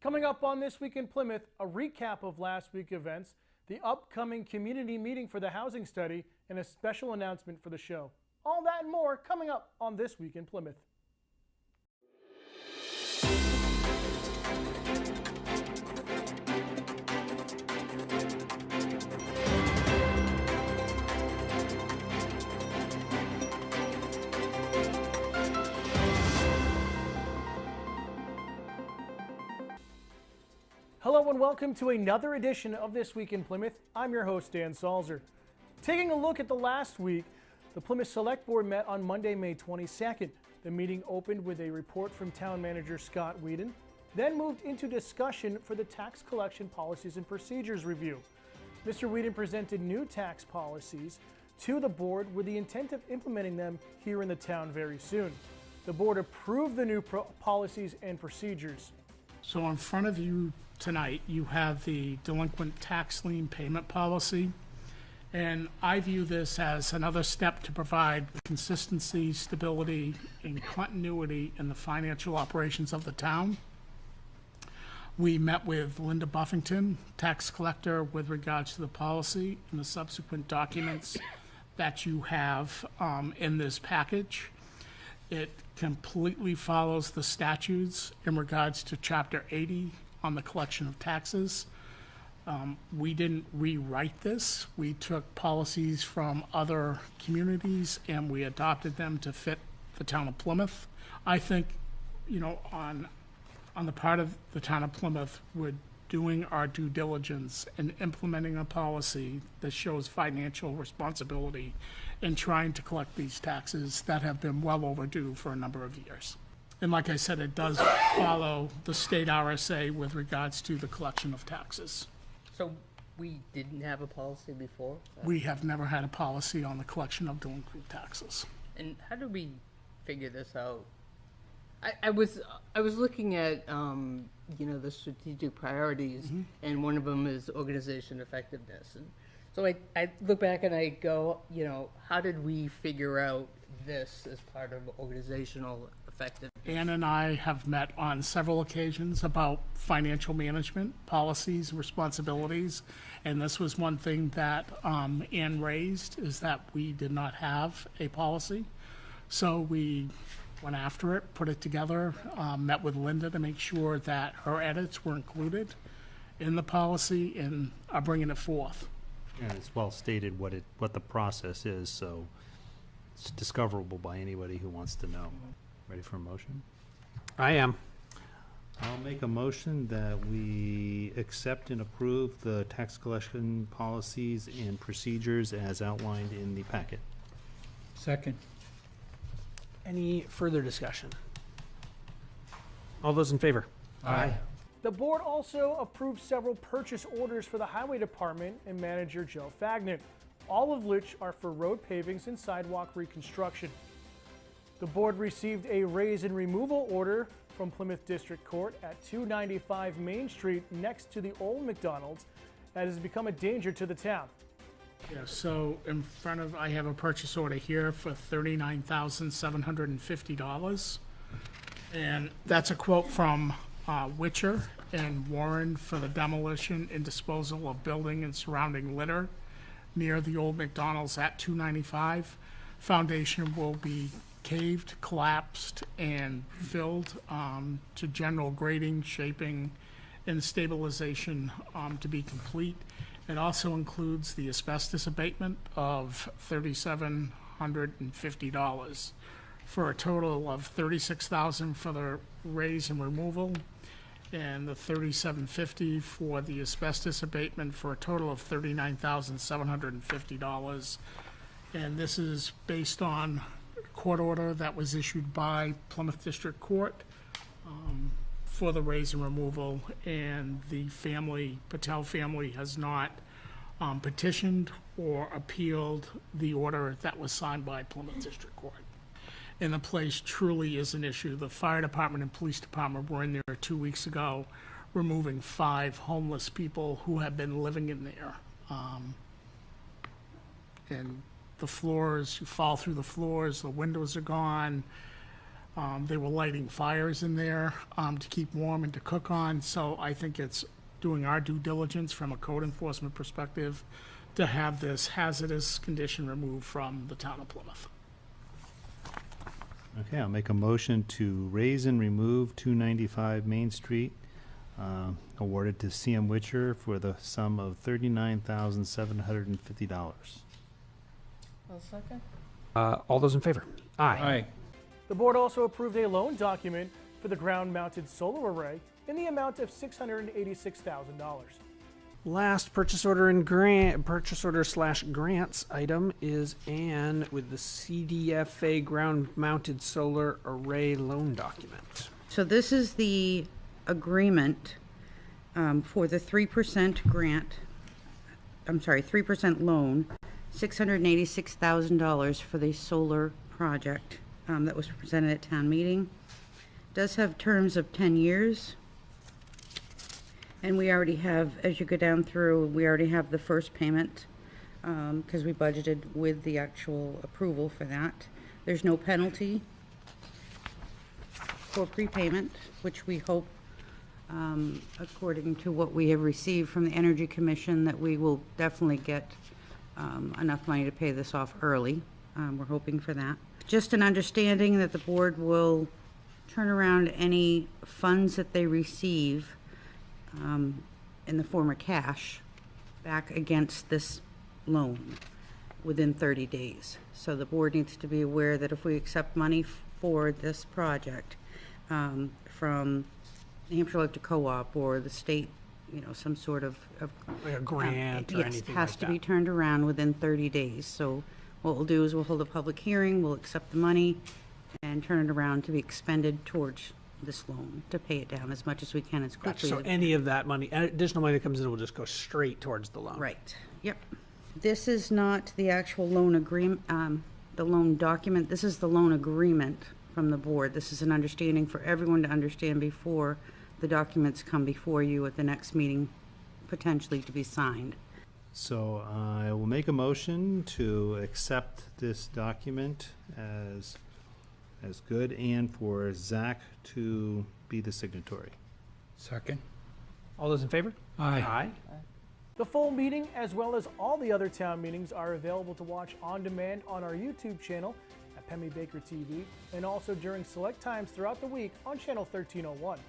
Coming up on This Week in Plymouth, a recap of last week's events, the upcoming community meeting for the housing study, and a special announcement for the show. All that and more coming up on This Week in Plymouth. Hello and welcome to another edition of This Week in Plymouth. I'm your host, Dan Salzer. Taking a look at the last week, the Plymouth Select Board met on Monday, May 22nd. The meeting opened with a report from Town Manager Scott Whedon, then moved into discussion for the tax collection policies and procedures review. Mr. Whedon presented new tax policies to the board with the intent of implementing them here in the town very soon. The board approved the new policies and procedures. So in front of you tonight, you have the delinquent tax lien payment policy. And I view this as another step to provide consistency, stability, and continuity in the financial operations of the town. We met with Linda Buffington, tax collector, with regards to the policy and the subsequent documents that you have in this package. It completely follows the statutes in regards to Chapter 80 on the collection of taxes. We didn't rewrite this. We took policies from other communities and we adopted them to fit the town of Plymouth. I think, on the part of the town of Plymouth, we're doing our due diligence and implementing a policy that shows financial responsibility in trying to collect these taxes that have been well overdue for a number of years. And like I said, it does follow the state RSA with regards to the collection of taxes. So we didn't have a policy before? We have never had a policy on the collection of delinquent taxes. And how did we figure this out? I was looking at the strategic priorities, and one of them is organization effectiveness. And so I look back and I go, how did we figure out this as part of organizational effectiveness? Ann and I have met on several occasions about financial management policies and responsibilities, and this was one thing that Ann raised, is that we did not have a policy. So we went after it, put it together, met with Linda to make sure that her edits were included in the policy and are bringing it forth. And it's well stated what the process is, so it's discoverable by anybody who wants to know. Ready for a motion? I am. I'll make a motion that we accept and approve the tax collection policies and procedures as outlined in the packet. Second. Any further discussion? All those in favor? Aye. The board also approved several purchase orders for the Highway Department and Manager Joe Fagnan, all of which are for road pavings and sidewalk reconstruction. The board received a raise and removal order from Plymouth District Court at 295 Main Street next to the old McDonald's that has become a danger to the town. Yeah, so I have a purchase order here for $39,750. And that's a quote from Witcher and Warren for the demolition and disposal of building and surrounding litter near the old McDonald's at 295. Foundation will be caved, collapsed, and filled to general grading, shaping, and stabilization to be complete. It also includes the asbestos abatement of $3,750 for a total of $36,000 for the raise and removal, and the $3,750 for the asbestos abatement for a total of $39,750. And this is based on a court order that was issued by Plymouth District Court for the raise and removal, and the Patel family has not petitioned or appealed the order that was signed by Plymouth District Court. And the place truly is an issue. The fire department and police department were in there 2 weeks ago, removing 5 homeless people who have been living in there. And the floors, you fall through the floors, the windows are gone. They were lighting fires in there to keep warm and to cook on, so I think it's doing our due diligence from a code enforcement perspective to have this hazardous condition removed from the town of Plymouth. Okay, I'll make a motion to raise and remove 295 Main Street, awarded to CM Witcher for the sum of $39,750. I'll second. All those in favor? Aye. Aye. The board also approved a loan document for the ground-mounted solar array in the amount of $686,000. Last purchase order slash grants item is Ann with the CDFA ground-mounted solar array loan document. So this is the agreement for the 3% grant, 3% loan, $686,000 for the solar project that was presented at town meeting. Does have terms of 10 years. And we already have, as you go down through, we already have the first payment because we budgeted with the actual approval for that. There's no penalty for prepayment, which we hope, according to what we have received from the Energy Commission, that we will definitely get enough money to pay this off early. We're hoping for that. Just an understanding that the board will turn around any funds that they receive in the form of cash back against this loan within 30 days. So the board needs to be aware that if we accept money for this project from New Hampshire Electric Co-op or the state, some sort of Like a grant or yes, anything has like to that. be turned around within 30 days. So what we'll do is we'll hold a public hearing, we'll accept the money and turn it around to be expended towards this loan to pay it down as much as we can as quickly. So as- any of that money, additional money that comes in will just go straight towards the loan. Right, yep. This is not the actual loan agreement, the loan document. This is the loan agreement from the board. This is an understanding for everyone to understand before the documents come before you at the next meeting, potentially to be signed. So I will make a motion to accept this document as good and for Zach to be the signatory. Second. All those in favor? Aye. The full meeting, as well as all the other town meetings, are available to watch on demand on our YouTube channel at Pemmy Baker TV, and also during select times throughout the week on Channel 1301.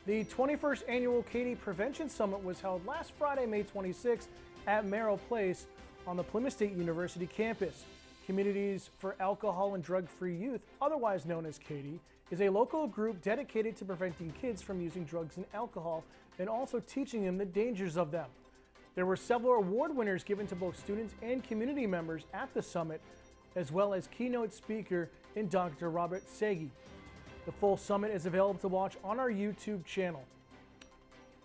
The 21st Annual Katy Prevention Summit was held last Friday, May 26th at Merrill Place on the Plymouth State University campus. Communities for Alcohol and Drug-Free Youth, otherwise known as Katy, is a local group dedicated to preventing kids from using drugs and alcohol and also teaching them the dangers of them. There were several award winners given to both students and community members at the summit, as well as keynote speaker in Dr. Robert Sagi. The full summit is available to watch on our YouTube channel.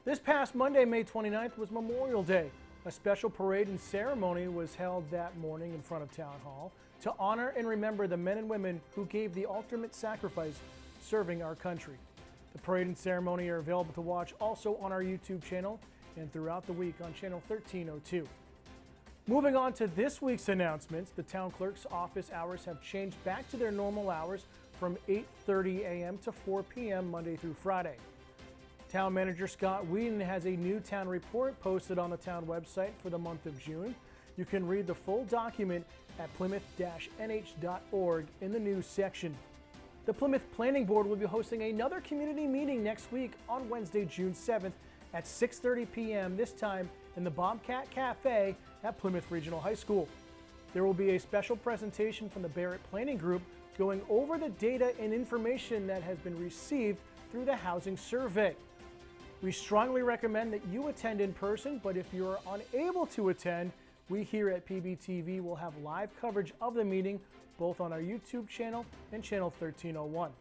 This past Monday, May 29th, was Memorial Day. A special parade and ceremony was held that morning in front of Town Hall to honor and remember the men and women who gave the ultimate sacrifice serving our country. The parade and ceremony are available to watch also on our YouTube channel and throughout the week on Channel 1302. Moving on to this week's announcements, the town clerk's office hours have changed back to their normal hours from 8:30 a.m. to 4 p.m. Monday through Friday. Town Manager Scott Whedon has a new town report posted on the town website for the month of June. You can read the full document at plymouth-nh.org in the news section. The Plymouth Planning Board will be hosting another community meeting next week on Wednesday, June 7th at 6:30 p.m., this time in the Bobcat Cafe at Plymouth Regional High School. There will be a special presentation from the Barrett Planning Group going over the data and information that has been received through the housing survey. We strongly recommend that you attend in person, but if you're unable to attend, we here at PBTV will have live coverage of the meeting both on our YouTube channel and Channel 1301.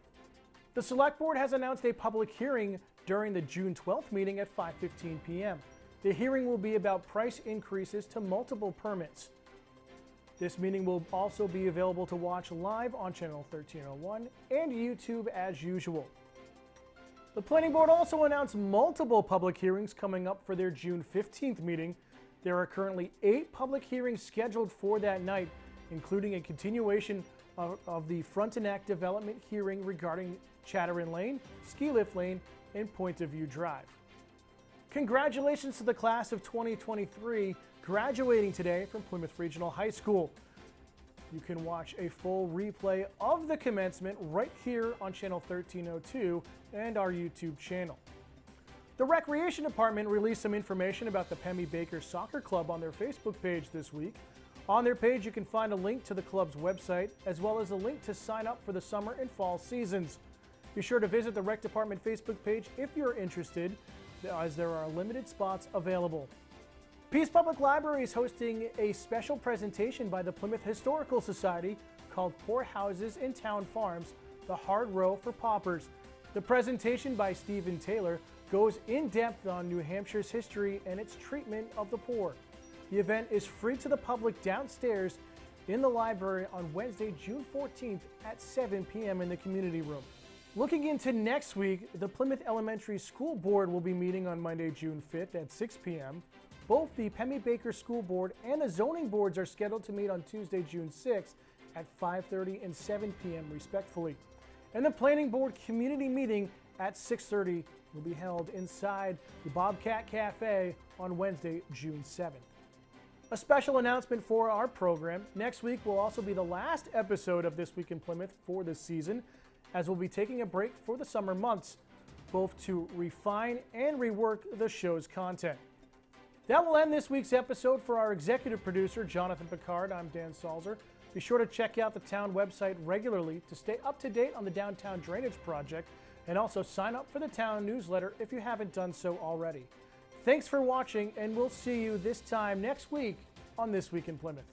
The Select Board has announced a public hearing during the June 12th meeting at 5:15 p.m. The hearing will be about price increases to multiple permits. This meeting will also be available to watch live on Channel 1301 and YouTube as usual. The Planning Board also announced multiple public hearings coming up for their June 15th meeting. There are currently 8 public hearings scheduled for that night, including a continuation of the Frontenac development hearing regarding Chatterin Lane, Ski Lift Lane, and Point of View Drive. Congratulations to the class of 2023 graduating today from Plymouth Regional High School. You can watch a full replay of the commencement right here on channel 1302 and our YouTube channel. The Recreation Department released some information about the Pemmy Baker Soccer Club on their Facebook page this week. On their page, you can find a link to the club's website, as well as a link to sign up for the summer and fall seasons. Be sure to visit the Rec Department Facebook page if you're interested, as there are limited spots available. Peace Public Library is hosting a special presentation by the Plymouth Historical Society called Poor Houses in Town Farms, the Hard Row for Paupers. The presentation by Stephen Taylor goes in depth on New Hampshire's history and its treatment of the poor. The event is free to the public downstairs in the library on Wednesday, June 14th at 7 p.m. in the community room. Looking into next week, the Plymouth Elementary School Board will be meeting on Monday, June 5th at 6 p.m. Both the Pemmy Baker School Board and the zoning boards are scheduled to meet on Tuesday, June 6th at 5:30 and 7 p.m. respectively. And the Planning Board community meeting at 6:30 will be held inside the Bobcat Cafe on Wednesday, June 7th. A special announcement for our program. Next week will also be the last episode of This Week in Plymouth for this season, as we'll be taking a break for the summer months, both to refine and rework the show's content. That will end this week's episode. For our executive producer, Jonathan Picard, I'm Dan Salzer. Be sure to check out the town website regularly to stay up to date on the downtown drainage project, and also sign up for the town newsletter if you haven't done so already. Thanks for watching, and we'll see you this time next week on This Week in Plymouth.